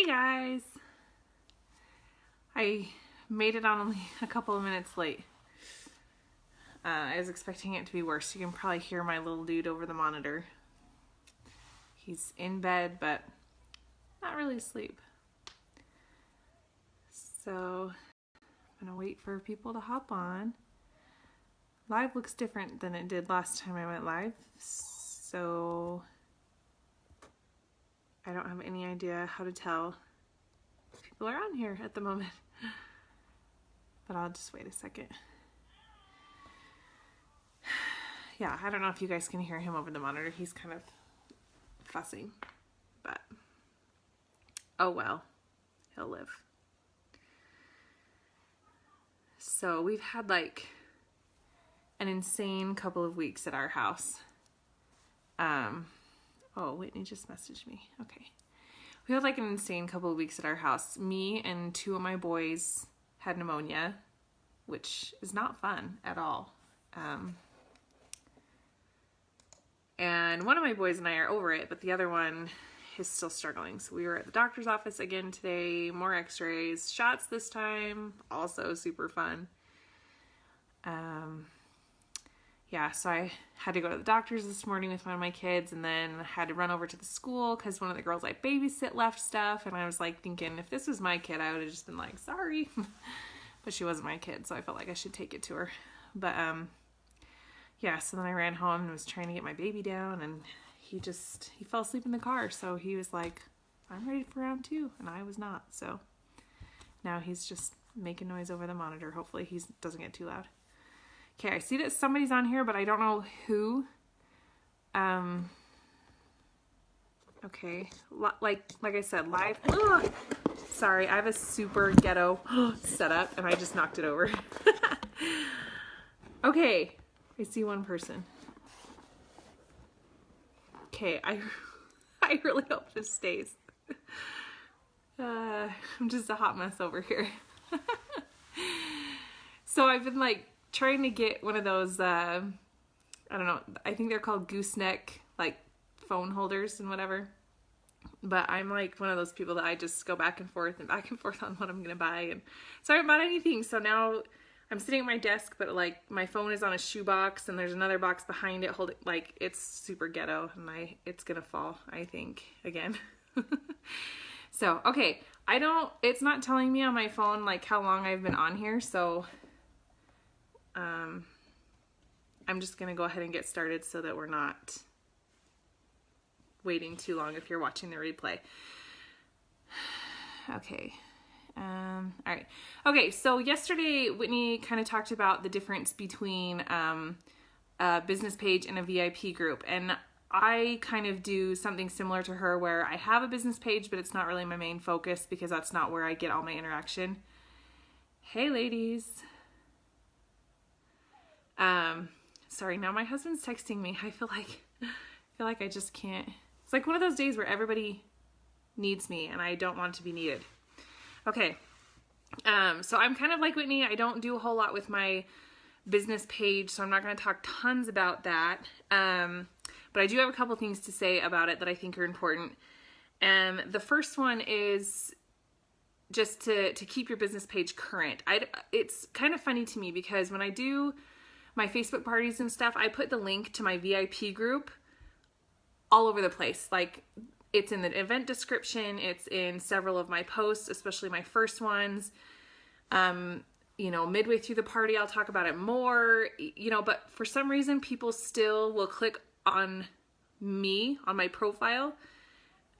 Hey guys! I made it on only a couple of minutes late. I was expecting it to be worse. You can probably hear my little dude over the monitor. He's in bed, but not really asleep. So I'm gonna wait for people to hop on. Live looks different than it did last time I went live, so I don't have any idea how to tell if people are on here at the moment. But I'll just wait a second. Yeah, I don't know if you guys can hear him over the monitor. He's kind of fussing, but oh well, he'll live. So we've had like an insane couple of weeks at our house. Oh, Whitney just messaged me. Okay. We had like an insane couple of weeks at our house. Me and two of my boys had pneumonia, which is not fun at all. And one of my boys and I are over it, but the other one is still struggling. So we were at the doctor's office again today, more x-rays, shots this time, also super fun. Yeah, so I had to go to the doctor's this morning with one of my kids, and then had to run over to the school because one of the girls I babysit left stuff, and I was like thinking, if this was my kid, I would have just been like, sorry. But she wasn't my kid, so I felt like I should take it to her. But yeah, so then I ran home and was trying to get my baby down, and he fell asleep in the car, so he was like, I'm ready for round 2, and I was not. So now he's just making noise over the monitor. Hopefully he doesn't get too loud. Okay, I see that somebody's on here, but I don't know who. Okay, like I said, live. Ugh. Sorry, I have a super ghetto setup, and I just knocked it over. Okay, I see one person. Okay, I really hope this stays. I'm just a hot mess over here. So I've been like trying to get one of those, I don't know, I think they're called gooseneck, like phone holders and whatever. But I'm like one of those people that I just go back and forth on what I'm going to buy. And so I haven't bought anything. So now I'm sitting at my desk, but like my phone is on a shoebox and there's another box behind it holding, like it's super ghetto, and it's going to fall, I think, again. So, okay. It's not telling me on my phone like how long I've been on here. So, I'm just going to go ahead and get started so that we're not waiting too long if you're watching the replay. Okay. All right. Okay. So yesterday, Whitney kind of talked about the difference between, a business page and a VIP group. And I kind of do something similar to her where I have a business page, but it's not really my main focus because that's not where I get all my interaction. Hey ladies. Sorry, now my husband's texting me. I feel like I just can't. It's like one of those days where everybody needs me and I don't want to be needed. Okay. So I'm kind of like Whitney. I don't do a whole lot with my business page, so I'm not going to talk tons about that. But I do have a couple things to say about it that I think are important. The first one is just to keep your business page current. It's kind of funny to me because when I do my Facebook parties and stuff, I put the link to my VIP group all over the place. Like it's in the event description, it's in several of my posts, especially my first ones. You know, midway through the party, I'll talk about it more, you know, but for some reason people still will click on me on my profile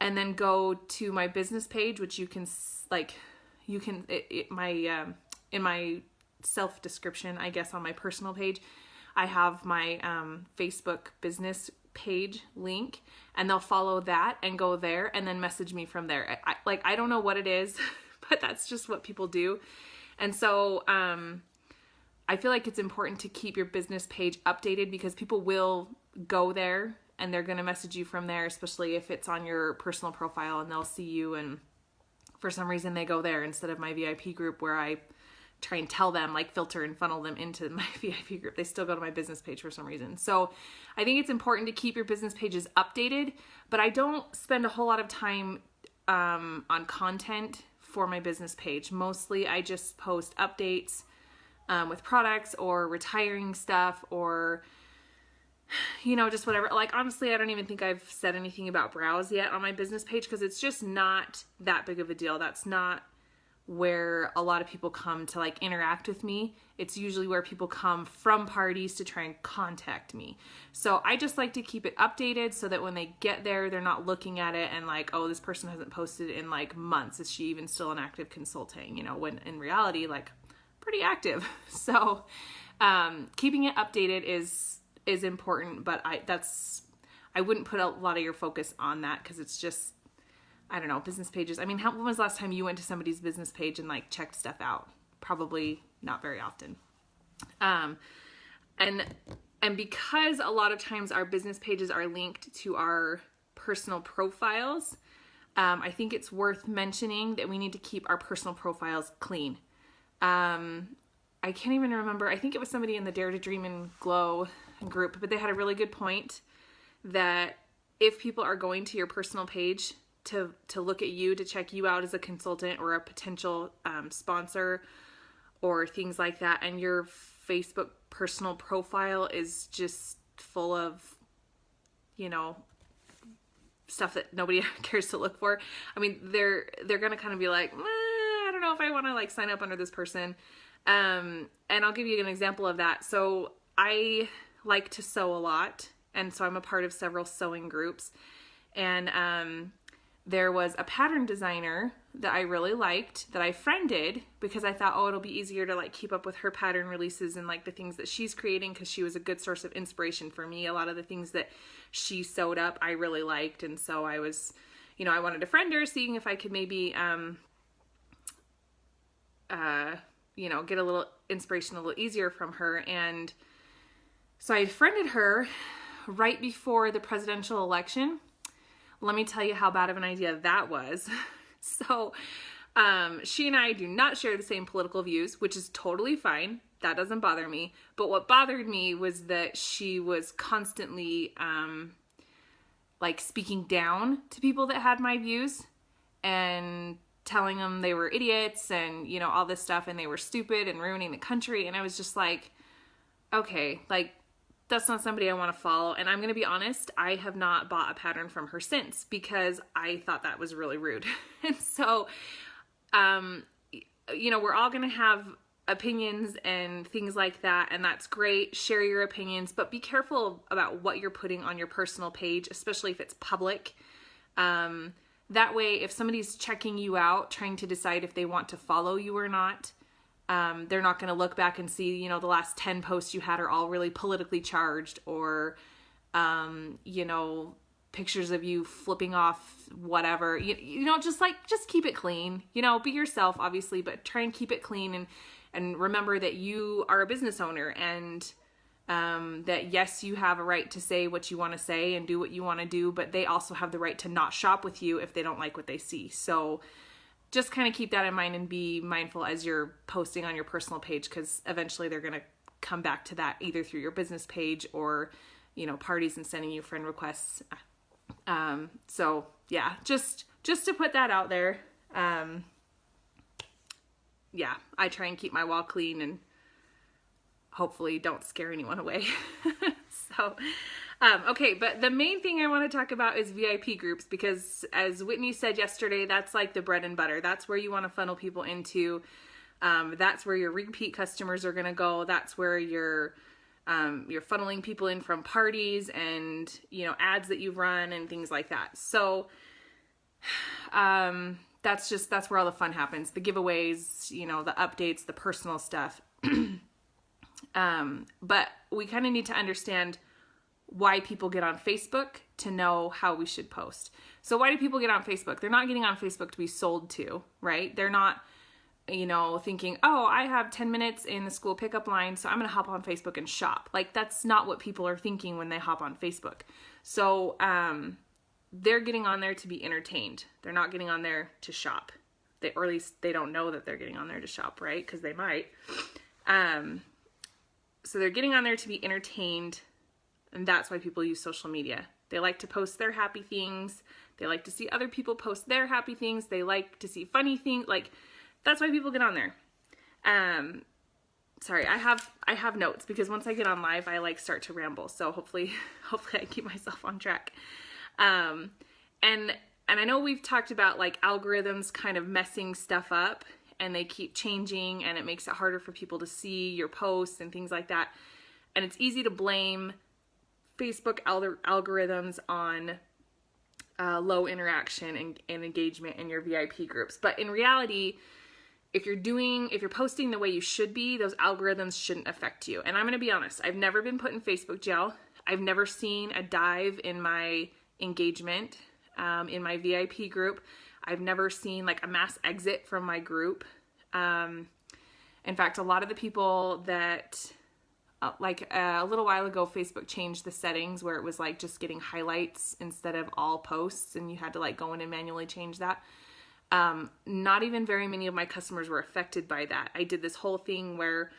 and then go to my business page, which you can in my self description, I guess on my personal page, I have my Facebook business page link, and they'll follow that and go there and then message me from there. I don't know what it is, but that's just what people do. And so I feel like it's important to keep your business page updated because people will go there and they're going to message you from there, especially if it's on your personal profile and they'll see you, and for some reason they go there instead of my VIP group where I try and tell them, like filter and funnel them into my VIP group. They still go to my business page for some reason. So I think it's important to keep your business pages updated, but I don't spend a whole lot of time on content for my business page. Mostly I just post updates with products or retiring stuff or, just whatever. Like, honestly, I don't even think I've said anything about brows yet on my business page because it's just not that big of a deal. That's not where a lot of people come to like interact with me. It's usually where people come from parties to try and contact me. So I just like to keep it updated so that when they get there, they're not looking at it and like, oh, this person hasn't posted in like months. Is she even still an active consulting? When in reality, like, pretty active. So keeping it updated is important, but I wouldn't put a lot of your focus on that because it's just, I don't know, business pages. I mean, when was the last time you went to somebody's business page and like checked stuff out? Probably not very often. And because a lot of times our business pages are linked to our personal profiles, I think it's worth mentioning that we need to keep our personal profiles clean. I can't even remember. I think it was somebody in the Dare to Dream and Glow group, but they had a really good point that if people are going to your personal page to look at you, to check you out as a consultant or a potential sponsor or things like that, and your Facebook personal profile is just full of, stuff that nobody cares to look for. I mean, they're going to kind of be like, I don't know if I want to like sign up under this person. And I'll give you an example of that. So I like to sew a lot. And so I'm a part of several sewing groups. And there was a pattern designer that I really liked that I friended because I thought, oh, it'll be easier to like keep up with her pattern releases and like the things that she's creating because she was a good source of inspiration for me. A lot of the things that she sewed up I really liked. And so I was, I wanted to friend her, seeing if I could maybe get a little inspiration a little easier from her. And so I friended her right before the presidential election. Let me tell you how bad of an idea that was. So she and I do not share the same political views, which is totally fine. That doesn't bother me. But what bothered me was that she was constantly speaking down to people that had my views and telling them they were idiots and, all this stuff, and they were stupid and ruining the country. And I was just like, okay, like, that's not somebody I want to follow. And I'm going to be honest, I have not bought a pattern from her since because I thought that was really rude. And so, we're all going to have opinions and things like that. And that's great. Share your opinions, but be careful about what you're putting on your personal page, especially if it's public. That way, if somebody's checking you out, trying to decide if they want to follow you or not, they're not going to look back and see, the last 10 posts you had are all really politically charged or, pictures of you flipping off whatever, just keep it clean, be yourself, obviously, but try and keep it clean and remember that you are a business owner and, that yes, you have a right to say what you want to say and do what you want to do, but they also have the right to not shop with you if they don't like what they see. So just kind of keep that in mind and be mindful as you're posting on your personal page, because eventually they're going to come back to that either through your business page or, parties and sending you friend requests. So yeah, just to put that out there. I try and keep my wall clean and hopefully don't scare anyone away. So, okay, but the main thing I want to talk about is VIP groups, because as Whitney said yesterday, that's like the bread and butter. That's where you want to funnel people into. That's where your repeat customers are going to go. That's where you're funneling people in from parties and, ads that you've run and things like that. So, that's where all the fun happens. The giveaways, the updates, the personal stuff. But we kind of need to understand why people get on Facebook to know how we should post. So why do people get on Facebook? They're not getting on Facebook to be sold to, right? They're not, thinking, oh, I have 10 minutes in the school pickup line, so I'm going to hop on Facebook and shop. Like, that's not what people are thinking when they hop on Facebook. So, they're getting on there to be entertained. They're not getting on there to shop. Or at least they don't know that they're getting on there to shop, right? Because they might. So they're getting on there to be entertained, and that's why people use social media. They like to post their happy things. They like to see other people post their happy things. They like to see funny things. Like, that's why people get on there. Sorry, I have notes because once I get on live, I like start to ramble. So hopefully I keep myself on track. And I know we've talked about like algorithms kind of messing stuff up, and they keep changing, and it makes it harder for people to see your posts and things like that. And it's easy to blame Facebook algorithms on low interaction and engagement in your VIP groups. But in reality, if you're posting the way you should be, those algorithms shouldn't affect you. And I'm going to be honest, I've never been put in Facebook jail. I've never seen a dive in my engagement in my VIP group. I've never seen like a mass exit from my group. In fact, a lot of the people that like a little while ago, Facebook changed the settings where it was like just getting highlights instead of all posts, and you had to like go in and manually change that. Not even very many of my customers were affected by that. I did this whole thing where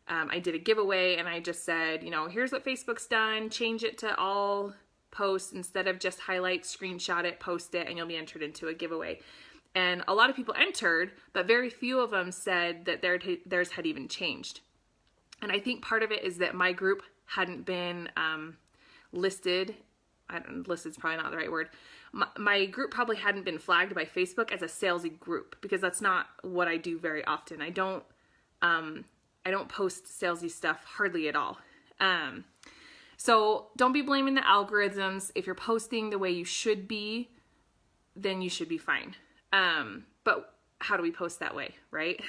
I did a giveaway, and I just said, you know, here's what Facebook's done. Change it to all posts instead of just highlight, screenshot it, post it, and you'll be entered into a giveaway. And a lot of people entered, but very few of them said that theirs had even changed. And I think part of it is that my group hadn't been listed. Listed's probably not the right word. My group probably hadn't been flagged by Facebook as a salesy group, because that's not what I do very often. I don't post salesy stuff hardly at all. So don't be blaming the algorithms. If you're posting the way you should be, then you should be fine. But how do we post that way, right?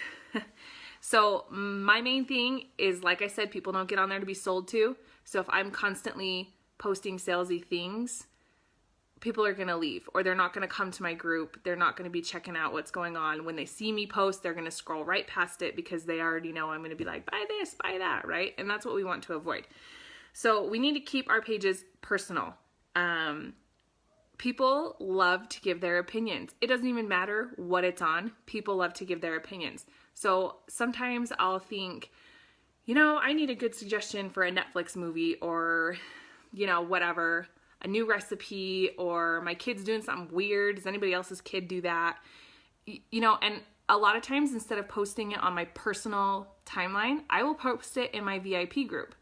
So my main thing is, like I said, people don't get on there to be sold to. So if I'm constantly posting salesy things, people are going to leave, or they're not going to come to my group. They're not going to be checking out what's going on. When they see me post, they're going to scroll right past it because they already know I'm going to be like, buy this, buy that, right? And that's what we want to avoid. So we need to keep our pages personal. People love to give their opinions. It doesn't even matter what it's on. People love to give their opinions. So sometimes I'll think, you know, I need a good suggestion for a Netflix movie, or, you know, whatever, a new recipe, or my kid's doing something weird. Does anybody else's kid do that? You know, and a lot of times instead of posting it on my personal timeline, I will post it in my VIP group.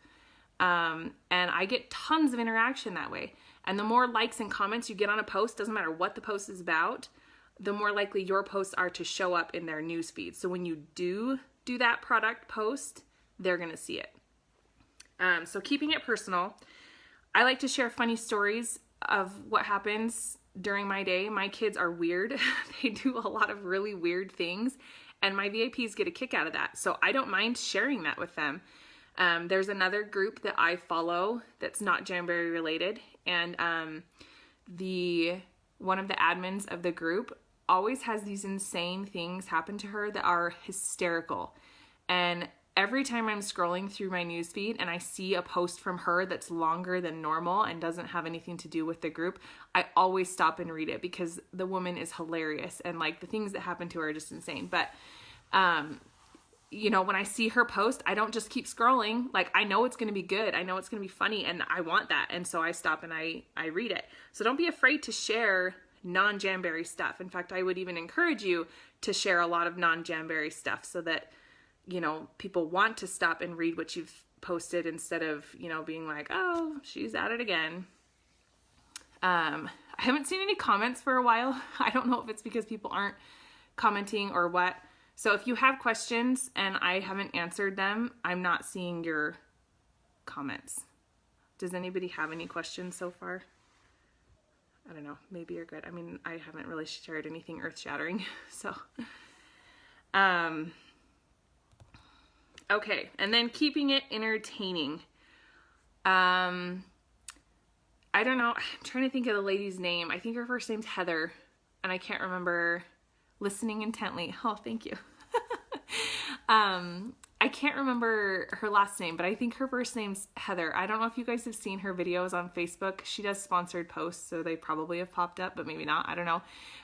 And I get tons of interaction that way. And the more likes and comments you get on a post, doesn't matter what the post is about, the more likely your posts are to show up in their news feed. So when you do that product post, they're going to see it. So keeping it personal. I like to share funny stories of what happens during my day. My kids are weird. They do a lot of really weird things, and my VIPs get a kick out of that. So I don't mind sharing that with them. There's another group that I follow that's not Jamberry related, and one of the admins of the group always has these insane things happen to her that are hysterical. And every time I'm scrolling through my newsfeed and I see a post from her that's longer than normal and doesn't have anything to do with the group, I always stop and read it because the woman is hilarious, and like the things that happen to her are just insane. But you know, when I see her post, I don't just keep scrolling. Like, I know it's going to be good. I know it's going to be funny, and I want that. And so I stop and I read it. So don't be afraid to share non-Jamberry stuff. In fact, I would even encourage you to share a lot of non-Jamberry stuff so that, you know, people want to stop and read what you've posted instead of, you know, being like, oh, she's at it again. I haven't seen any comments for a while. I don't know if it's because people aren't commenting or what. So if you have questions and I haven't answered them, I'm not seeing your comments. Does anybody have any questions so far? I don't know. Maybe you're good. I mean, I haven't really shared anything earth-shattering. So, okay. And then keeping it entertaining. I don't know. I'm trying to think of the lady's name. I think her first name's Heather, and I can't remember. Listening intently. Oh, thank you. I can't remember her last name, but I think her first name's Heather. I don't know if you guys have seen her videos on Facebook. She does sponsored posts, so they probably have popped up, but maybe not. I don't know.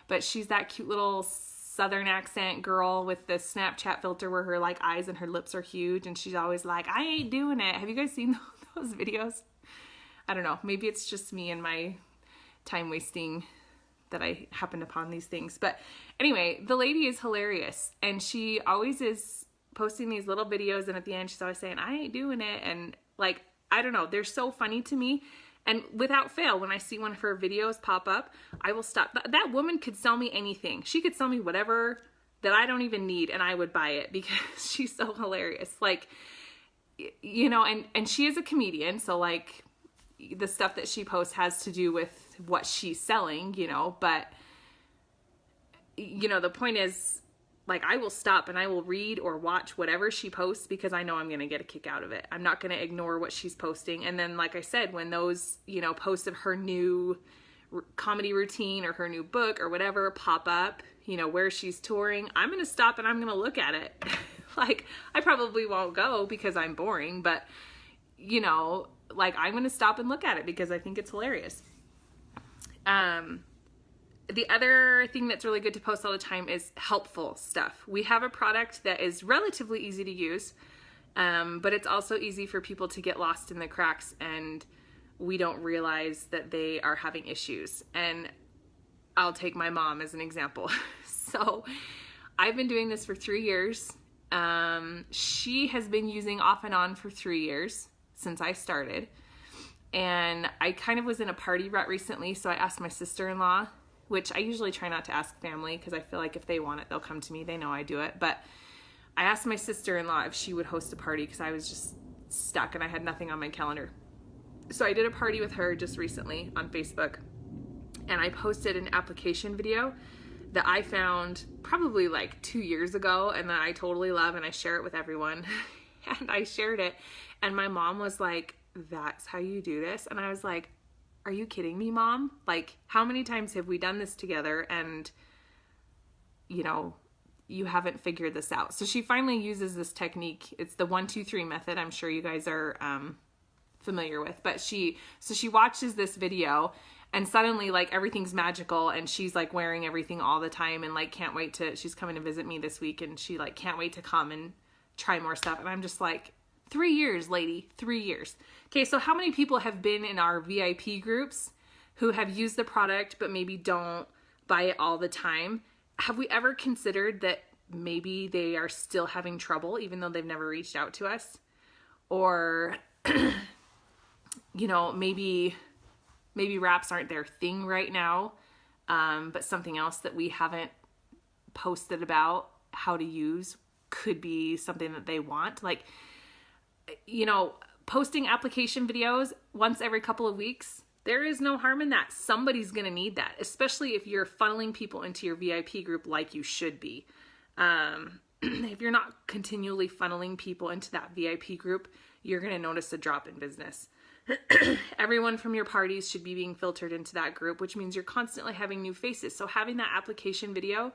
But she's that cute little Southern accent girl with the Snapchat filter where her like eyes and her lips are huge, and she's always like, I ain't doing it. Have you guys seen those videos? I don't know. Maybe it's just me and my time wasting that I happened upon these things. But anyway, the lady is hilarious, and she always is posting these little videos, and at the end she's always saying, I ain't doing it. And like, I don't know, they're so funny to me. And without fail, when I see one of her videos pop up, I will stop. That woman could sell me anything. She could sell me whatever that I don't even need, and I would buy it because she's so hilarious. Like, you know, and she is a comedian, so like the stuff that she posts has to do with what she's selling, you know, but you know, the point is, like, I will stop and I will read or watch whatever she posts because I know I'm going to get a kick out of it. I'm not going to ignore what she's posting. And then, like I said, when those, you know, posts of her new comedy routine or her new book or whatever pop up, you know, where she's touring, I'm going to stop and I'm going to look at it. Like, I probably won't go because I'm boring, but, you know, like, I'm going to stop and look at it because I think it's hilarious. The other thing that's really good to post all the time is helpful stuff. We have a product that is relatively easy to use, but it's also easy for people to get lost in the cracks, and we don't realize that they are having issues. And I'll take my mom as an example. So I've been doing this for 3 years. She has been using off and on for 3 years since I started. And I kind of was in a party rut recently, so I asked my sister-in-law, which I usually try not to ask family because I feel like if they want it, they'll come to me. They know I do it. But I asked my sister-in-law if she would host a party because I was just stuck and I had nothing on my calendar. So I did a party with her just recently on Facebook, and I posted an application video that I found probably like 2 years ago and that I totally love, and I share it with everyone. And I shared it, and my mom was like, that's how you do this? And I was like, are you kidding me, Mom? Like, how many times have we done this together and, you know, you haven't figured this out? So she finally uses this technique. It's the 1, 2, 3 method. I'm sure you guys are familiar with, but she watches this video, and suddenly, like, everything's magical, and she's like wearing everything all the time, and like can't wait to, she's coming to visit me this week, and she like can't wait to come and try more stuff. And I'm just like, 3 years, lady, 3 years. Okay, so how many people have been in our VIP groups who have used the product but maybe don't buy it all the time? Have we ever considered that maybe they are still having trouble even though they've never reached out to us? Or, you know, maybe wraps aren't their thing right now, but something else that we haven't posted about how to use could be something that they want. Like, you know, posting application videos once every couple of weeks, there is no harm in that. Somebody's going to need that, especially if you're funneling people into your VIP group like you should be. If you're not continually funneling people into that VIP group, you're going to notice a drop in business. Everyone from your parties should be being filtered into that group, which means you're constantly having new faces. So having that application video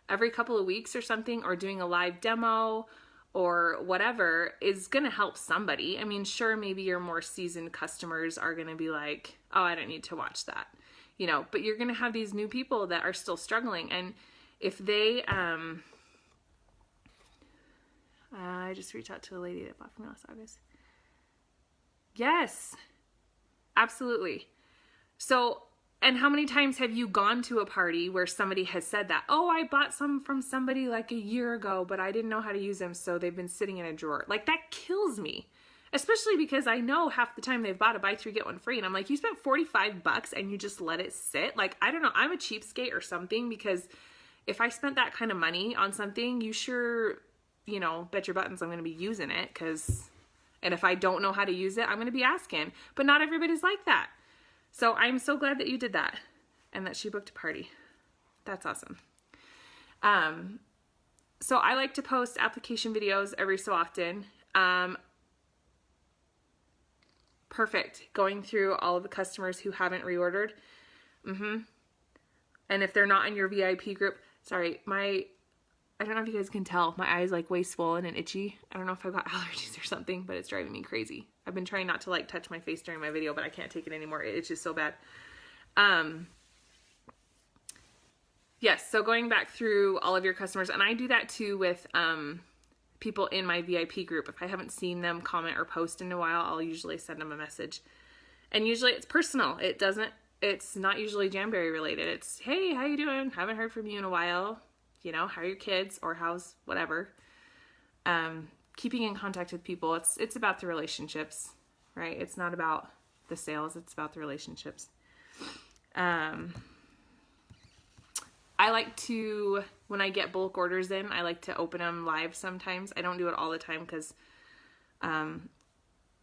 every couple of weeks or something, or doing a live demo or whatever, is going to help somebody. I mean, sure, maybe your more seasoned customers are going to be like, oh, I don't need to watch that, you know, but you're going to have these new people that are still struggling. And if they, I just reached out to a lady that bought from me last August. Yes, absolutely. So, and how many times have you gone to a party where somebody has said that, oh, I bought some from somebody like a year ago, but I didn't know how to use them, so they've been sitting in a drawer. Like, that kills me, especially because I know half the time they've bought a buy 3, get 1 free. And I'm like, you spent $45 and you just let it sit? Like, I don't know. I'm a cheapskate or something, because if I spent that kind of money on something, you sure, you know, bet your buttons I'm going to be using it, and if I don't know how to use it, I'm going to be asking. But not everybody's like that. So I'm so glad that you did that and that she booked a party. That's awesome. So I like to post application videos every so often. Perfect. Going through all of the customers who haven't reordered. And if they're not in your VIP group, sorry, I don't know if you guys can tell, my eye's like way swollen and itchy. I don't know if I've got allergies or something, but it's driving me crazy. I've been trying not to like touch my face during my video, but I can't take it anymore. It itches so bad. Yes, so going back through all of your customers, and I do that too with people in my VIP group. If I haven't seen them comment or post in a while, I'll usually send them a message. And usually it's personal. It doesn't it's not usually Jamberry related. It's, hey, how you doing? Haven't heard from you in a while. You know, how are your kids, or how's whatever. Keeping in contact with people. It's about the relationships, right? It's not about the sales. It's about the relationships. I like to, when I get bulk orders in, I like to open them live sometimes. I don't do it all the time because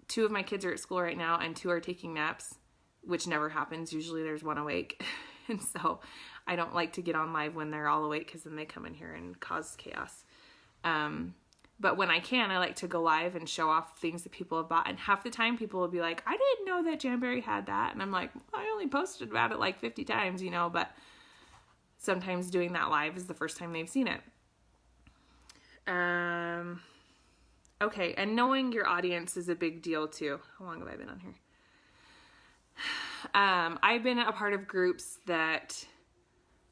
2 of my kids are at school right now and 2 are taking naps, which never happens. Usually there's 1 awake. And so I don't like to get on live when they're all awake, because then they come in here and cause chaos. But when I can, I like to go live and show off things that people have bought. And half the time people will be like, I didn't know that Jamberry had that. And I'm like, I only posted about it like 50 times, you know, but sometimes doing that live is the first time they've seen it. Okay, and knowing your audience is a big deal too. How long have I been on here? I've been a part of groups that,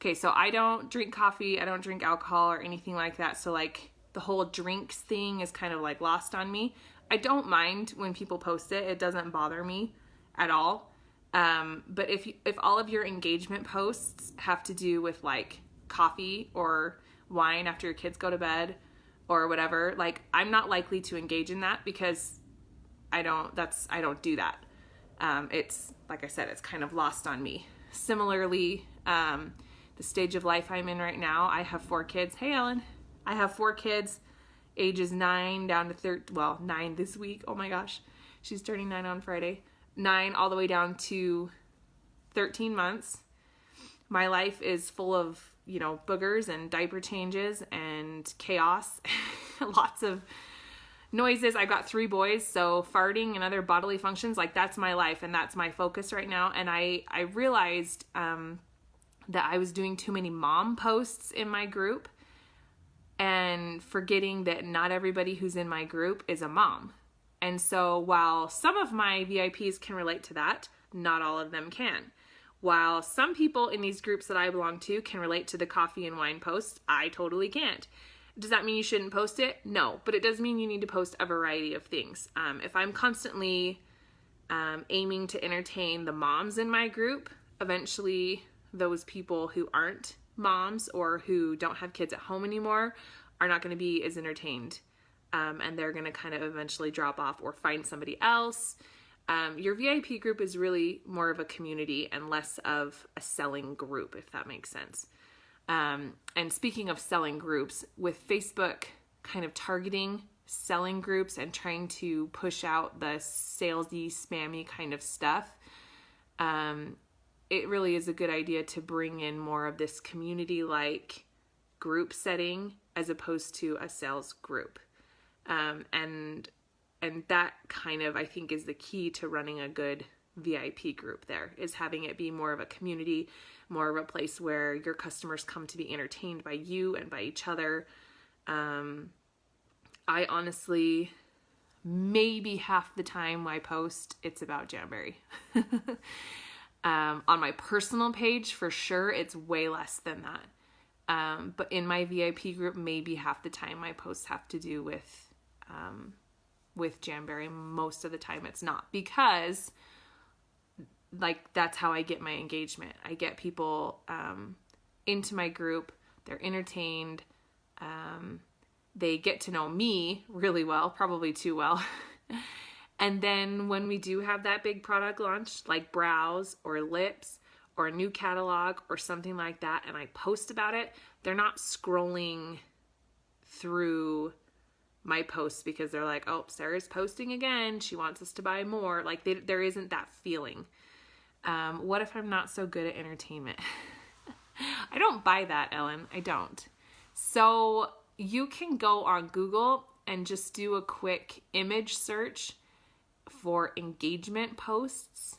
okay, so I don't drink coffee, I don't drink alcohol or anything like that. So like the whole drinks thing is kind of like lost on me. I don't mind when people post it. It doesn't bother me at all. But if all of your engagement posts have to do with like coffee or wine after your kids go to bed or whatever, like I'm not likely to engage in that, because I don't do that. It's, like I said, it's kind of lost on me. Similarly, the stage of life I'm in right now, I have 4 kids. Hey, Ellen. I have 4 kids, ages 9 down to 13, well, 9 this week. Oh my gosh. She's turning 9 on Friday. 9 all the way down to 13 months. My life is full of, you know, boogers and diaper changes and chaos. Lots of noises. I've got 3 boys, so farting and other bodily functions, like that's my life and that's my focus right now. And I realized that I was doing too many mom posts in my group and forgetting that not everybody who's in my group is a mom. And so while some of my VIPs can relate to that, not all of them can. While some people in these groups that I belong to can relate to the coffee and wine posts, I totally can't. Does that mean you shouldn't post it? No, but it does mean you need to post a variety of things. If I'm constantly aiming to entertain the moms in my group, eventually those people who aren't moms or who don't have kids at home anymore are not going to be as entertained. And they're going to kind of eventually drop off or find somebody else. Your VIP group is really more of a community and less of a selling group, if that makes sense. And speaking of selling groups, with Facebook kind of targeting selling groups and trying to push out the salesy, spammy kind of stuff, it really is a good idea to bring in more of this community-like group setting as opposed to a sales group. And that kind of, I think, is the key to running a good VIP group there, is having it be more of a community, more of a place where your customers come to be entertained by you and by each other. I honestly, maybe half the time I post, it's about Jamberry. On my personal page, for sure, it's way less than that. But in my VIP group, maybe half the time my posts have to do with Jamberry. Most of the time it's not, because like that's how I get my engagement. I get people into my group, they're entertained, they get to know me really well, probably too well. And then when we do have that big product launch, like brows or lips or a new catalog or something like that, and I post about it, they're not scrolling through my posts because they're like, oh, Sarah's posting again, she wants us to buy more. Like there isn't that feeling. What if I'm not so good at entertainment? I don't buy that, Ellen. I don't. So you can go on Google and just do a quick image search for engagement posts,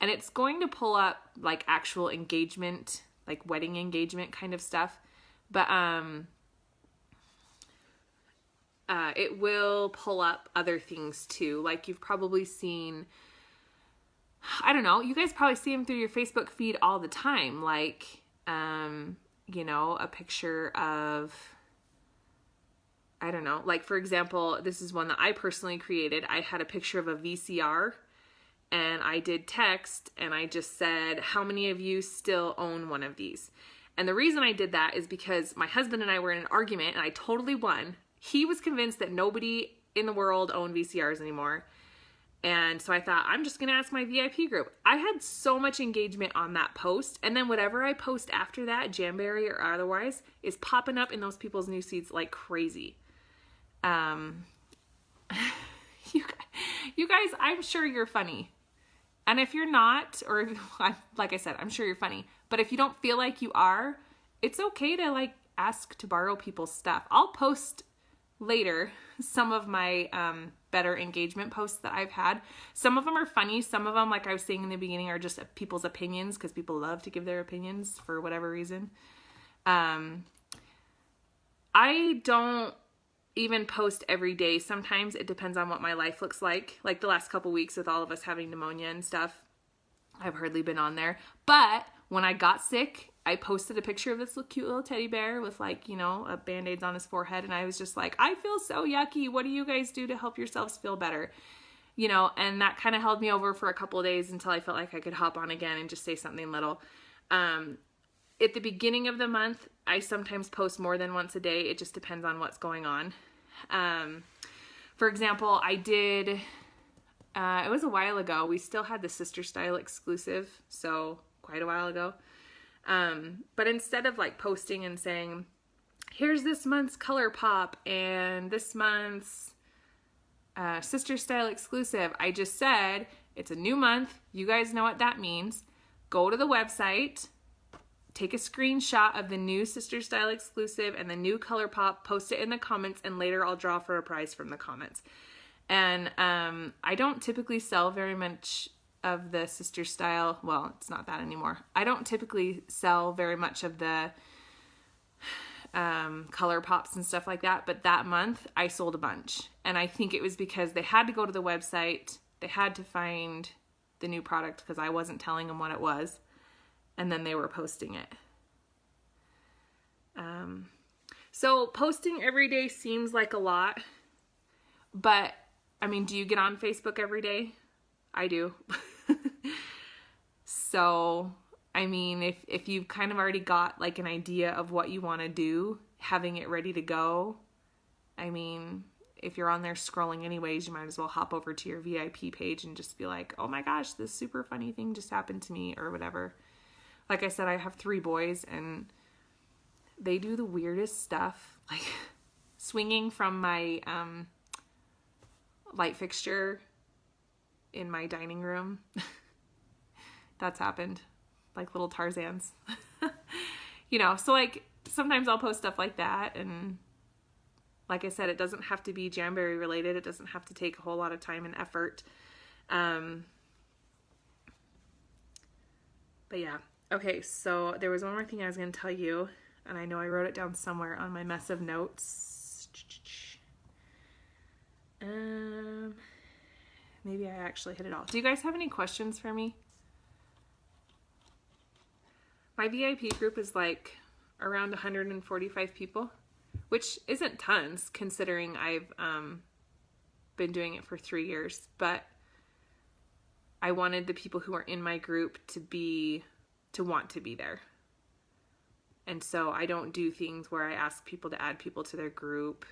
and it's going to pull up like actual engagement, like wedding engagement kind of stuff. But it will pull up other things too. Like you've probably seen, I don't know, you guys probably see them through your Facebook feed all the time. Like, you know, a picture of, I don't know, like for example, this is one that I personally created. I had a picture of a VCR and I did text, and I just said, how many of you still own one of these? And the reason I did that is because my husband and I were in an argument, and I totally won. He was convinced that nobody in the world owned VCRs anymore. And so I thought, I'm just going to ask my VIP group. I had so much engagement on that post. And then whatever I post after that, Jamberry or otherwise, is popping up in those people's news feeds like crazy. You guys, I'm sure you're funny. And if you're not, or if, like I said, I'm sure you're funny. But if you don't feel like you are, it's okay to like ask to borrow people's stuff. I'll post later some of my better engagement posts that I've had. Some of them are funny. Some of them, like I was saying in the beginning, are just people's opinions because people love to give their opinions for whatever reason. I don't even post every day. Sometimes it depends on what my life looks like. Like the last couple weeks with all of us having pneumonia and stuff, I've hardly been on there. But when I got sick, I posted a picture of this cute little teddy bear with like, you know, a band-aids on his forehead. And I was just like, I feel so yucky. What do you guys do to help yourselves feel better? You know, and that kind of held me over for a couple of days until I felt like I could hop on again and just say something little. At the beginning of the month, I sometimes post more than once a day. It just depends on what's going on. For example, I did, it was a while ago. We still had the Sister Style exclusive, so quite a while ago. But instead of like posting and saying, here's this month's Color Pop and this month's Sister Style exclusive, I just said, it's a new month. You guys know what that means. Go to the website, take a screenshot of the new Sister Style exclusive and the new Color Pop, post it in the comments, and later I'll draw for a prize from the comments. And I don't typically sell very much of the Sister Style. Well, it's not that anymore. I don't typically sell very much of the Color Pops and stuff like that. But that month I sold a bunch. And I think it was because they had to go to the website. They had to find the new product because I wasn't telling them what it was. And then they were posting it. So posting every day seems like a lot, but I mean, do you get on Facebook every day? I do. So, I mean, if you've kind of already got like an idea of what you want to do, having it ready to go, I mean, if you're on there scrolling anyways, you might as well hop over to your VIP page and just be like, oh my gosh, this super funny thing just happened to me or whatever. Like I said, I have 3 boys and they do the weirdest stuff, like swinging from my light fixture in my dining room. That's happened, like little Tarzans. You know, so like sometimes I'll post stuff like that, and like I said, it doesn't have to be Jamberry related. It doesn't have to take a whole lot of time and effort. But yeah. Okay, so there was one more thing I was going to tell you, and I know I wrote it down somewhere on my mess of notes. Maybe I actually hit it all. Do you guys have any questions for me? My VIP group is like around 145 people, which isn't tons considering I've been doing it for 3 years, but I wanted the people who are in my group to want to be there. And so I don't do things where I ask people to add people to their group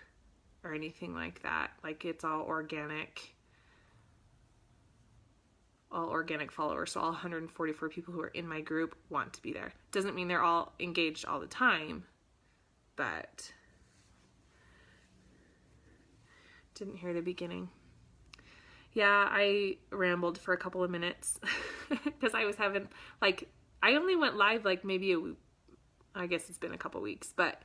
or anything like that. Like it's all organic followers. So all 144 people who are in my group want to be there. Doesn't mean they're all engaged all the time, but didn't hear the beginning. Yeah, I rambled for a couple of minutes because I was having like, I only went live like maybe I guess it's been a couple weeks, but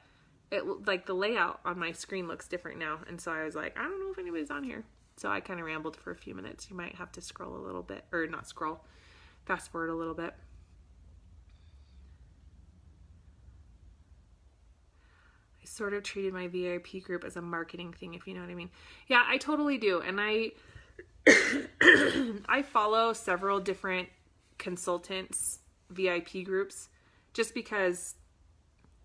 it like the layout on my screen looks different now. And so I was like, I don't know if anybody's on here. So I kind of rambled for a few minutes. You might have to scroll a little bit, or not scroll, fast forward a little bit. I sort of treated my VIP group as a marketing thing, if you know what I mean. Yeah, I totally do. And I follow several different consultants' VIP groups just because,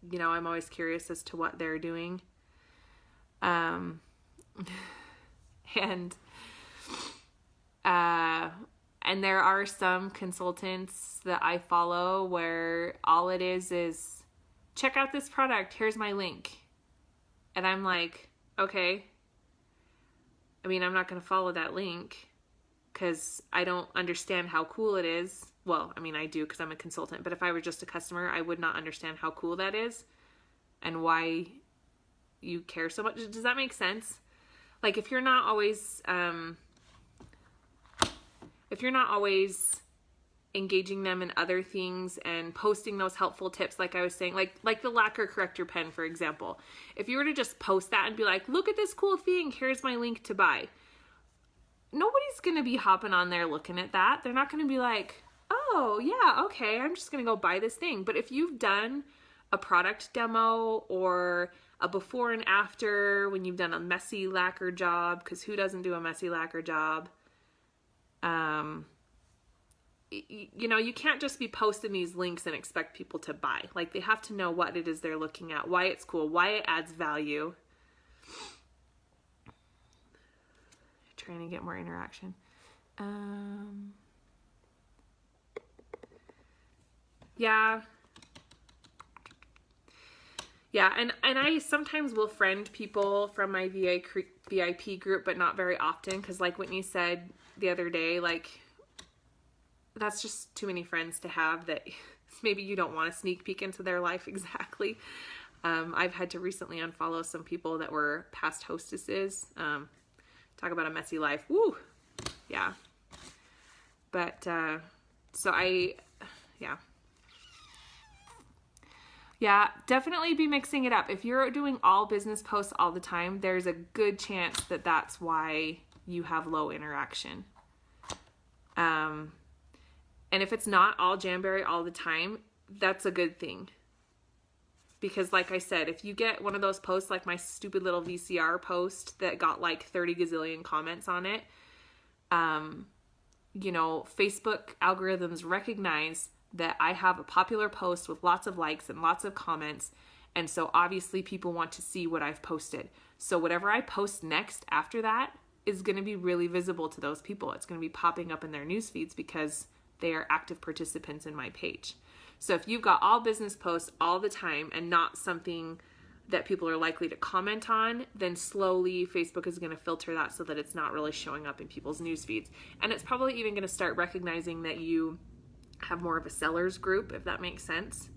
you know, I'm always curious as to what they're doing. And And there are some consultants that I follow where all it is check out this product. Here's my link. And I'm like, okay. I mean, I'm not going to follow that link because I don't understand how cool it is. Well, I mean, I do because I'm a consultant, but if I were just a customer, I would not understand how cool that is and why you care so much. Does that make sense? Like, if you're not always engaging them in other things and posting those helpful tips, like I was saying, like the lacquer corrector pen, for example, if you were to just post that and be like, look at this cool thing, here's my link to buy, nobody's going to be hopping on there looking at that. They're not going to be like, oh yeah, okay, I'm just going to go buy this thing. But if you've done a product demo or a before and after when you've done a messy lacquer job, because who doesn't do a messy lacquer job? You know, you can't just be posting these links and expect people to buy. Like, they have to know what it is they're looking at, why it's cool, why it adds value. Trying to get more interaction. Yeah, and I sometimes will friend people from my VIP group, but not very often, because like Whitney said the other day, like, that's just too many friends to have that maybe you don't want to sneak peek into their life exactly. I've had to recently unfollow some people that were past hostesses. Talk about a messy life. Woo! Yeah. But, Yeah, definitely be mixing it up. If you're doing all business posts all the time, there's a good chance that that's why you have low interaction. And if it's not all Jamberry all the time, that's a good thing. Because like I said, if you get one of those posts like my stupid little VCR post that got like 30 gazillion comments on it, you know, Facebook algorithms recognize that I have a popular post with lots of likes and lots of comments. And so obviously people want to see what I've posted. So whatever I post next after that is going to be really visible to those people. It's going to be popping up in their news feeds because they are active participants in my page. So if you've got all business posts all the time and not something that people are likely to comment on, then slowly Facebook is going to filter that so that it's not really showing up in people's news feeds. And it's probably even going to start recognizing that you have more of a sellers group, if that makes sense,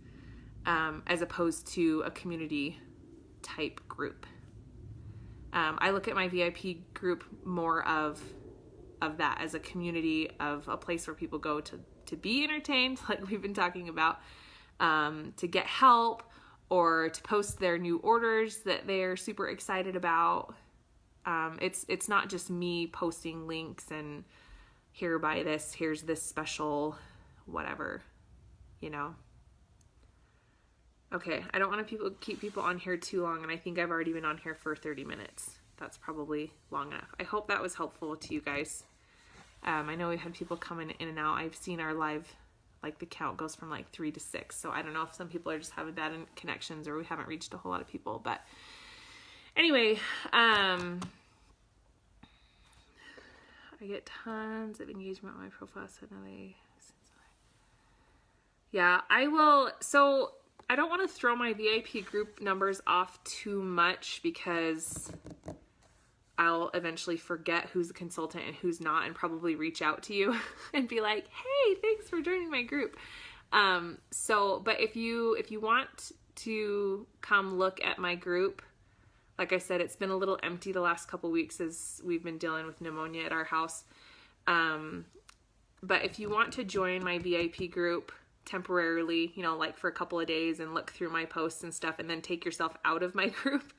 as opposed to a community type group. I look at my VIP group more of that as a community, of a place where people go to be entertained, like we've been talking about, to get help, or to post their new orders that they're super excited about. It's not just me posting links and here, buy this, here's this special whatever, you know. Okay, I don't want to keep people on here too long, and I think I've already been on here for 30 minutes. That's probably long enough. I hope that was helpful to you guys. I know we've had people coming in and out. I've seen our live, like the count goes from like 3 to 6. So I don't know if some people are just having bad connections or we haven't reached a whole lot of people. But anyway, I get tons of engagement on my profile. So now yeah, I will. So I don't want to throw my VIP group numbers off too much because I'll eventually forget who's a consultant and who's not, and probably reach out to you and be like, hey, thanks for joining my group. But if you want to come look at my group, like I said, it's been a little empty the last couple weeks as we've been dealing with pneumonia at our house. But if you want to join my VIP group temporarily, you know, like for a couple of days and look through my posts and stuff and then take yourself out of my group,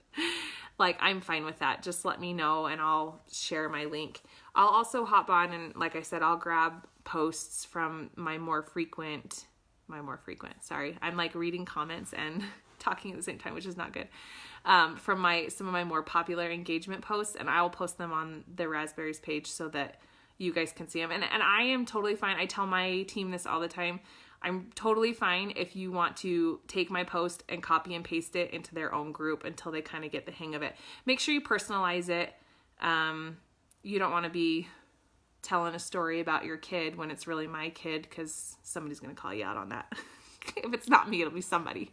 like, I'm fine with that. Just let me know and I'll share my link. I'll also hop on and, like I said, I'll grab posts from my more frequent, sorry, I'm like reading comments and talking at the same time, which is not good, from some of my more popular engagement posts, and I will post them on the Raspberries page so that you guys can see them. And I am totally fine. I tell my team this all the time. I'm totally fine if you want to take my post and copy and paste it into their own group until they kind of get the hang of it. Make sure you personalize it. You don't want to be telling a story about your kid when it's really my kid, because somebody's going to call you out on that. If it's not me, it'll be somebody.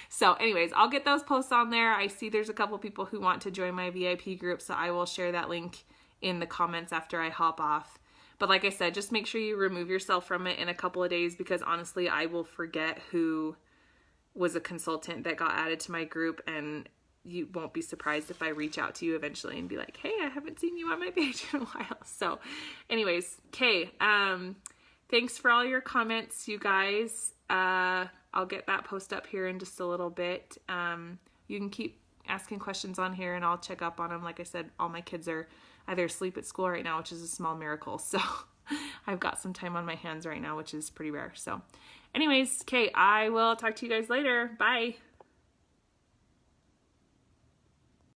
So anyways, I'll get those posts on there. I see there's a couple people who want to join my VIP group, so I will share that link in the comments after I hop off. But like I said, just make sure you remove yourself from it in a couple of days, because honestly, I will forget who was a consultant that got added to my group, and you won't be surprised if I reach out to you eventually and be like, hey, I haven't seen you on my page in a while. So anyways, okay. Thanks for all your comments, you guys. I'll get that post up here in just a little bit. You can keep asking questions on here and I'll check up on them. Like I said, all my kids are either asleep at school right now, which is a small miracle. So I've got some time on my hands right now, which is pretty rare. So anyways, okay, I will talk to you guys later. Bye.